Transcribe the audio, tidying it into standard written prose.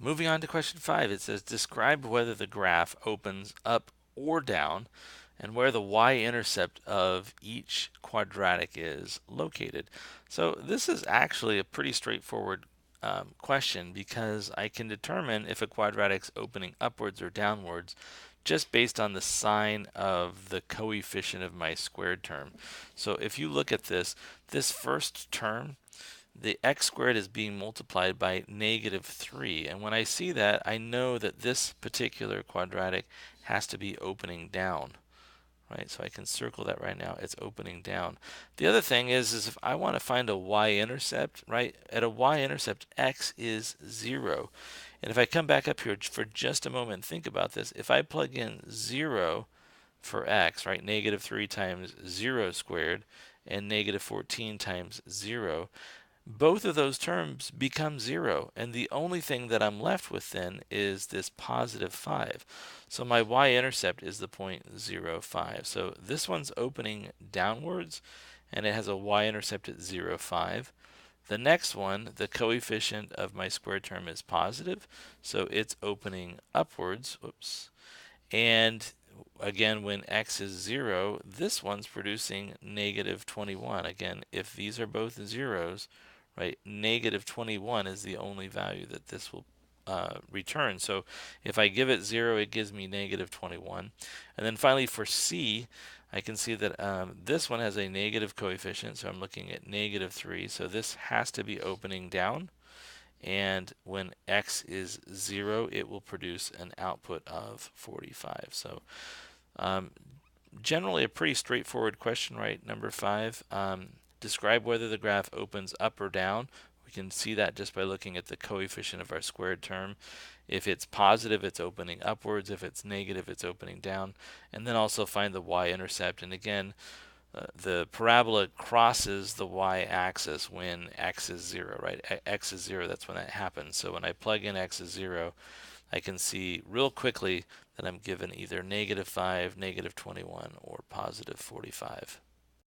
Moving on to question 5, it says describe whether the graph opens up or down and where the y-intercept of each quadratic is located. So this is actually a pretty straightforward question because I can determine if a quadratic's opening upwards or downwards just based on the sign of the coefficient of my squared term. So if you look at this first term, the x squared is being multiplied by -3. And when I see that, I know that this particular quadratic has to be opening down. Right, so I can circle that right now. It's opening down. The other thing is if I want to find a y-intercept, right, at a y-intercept, x is 0. And if I come back up here for just a moment and think about this, if I plug in 0 for x, right, -3 times 0 squared and -14 times 0, both of those terms become 0, and the only thing that I'm left with then is this +5. So my y-intercept is the point 0, 5. So this one's opening downwards, and it has a y-intercept at 0, 5. The next one, the coefficient of my squared term is positive, so it's opening upwards. Whoops. And again, when x is 0, this one's producing -21. Again, if these are both zeros, right, -21 is the only value that this will return. So if I give it 0, it gives me -21. And then finally for c, I can see that this one has a negative coefficient, so I'm looking at -3. So this has to be opening down. And when x is 0, it will produce an output of 45. So um, generally a pretty straightforward question, right? Number 5. Describe whether the graph opens up or down. We can see that just by looking at the coefficient of our squared term. If it's positive, it's opening upwards. If it's negative, it's opening down. And then also find the y-intercept. And again, the parabola crosses the y-axis when x is 0, right? X is 0, that's when that happens. So when I plug in x is 0, I can see real quickly that I'm given either -5, -21, or +45.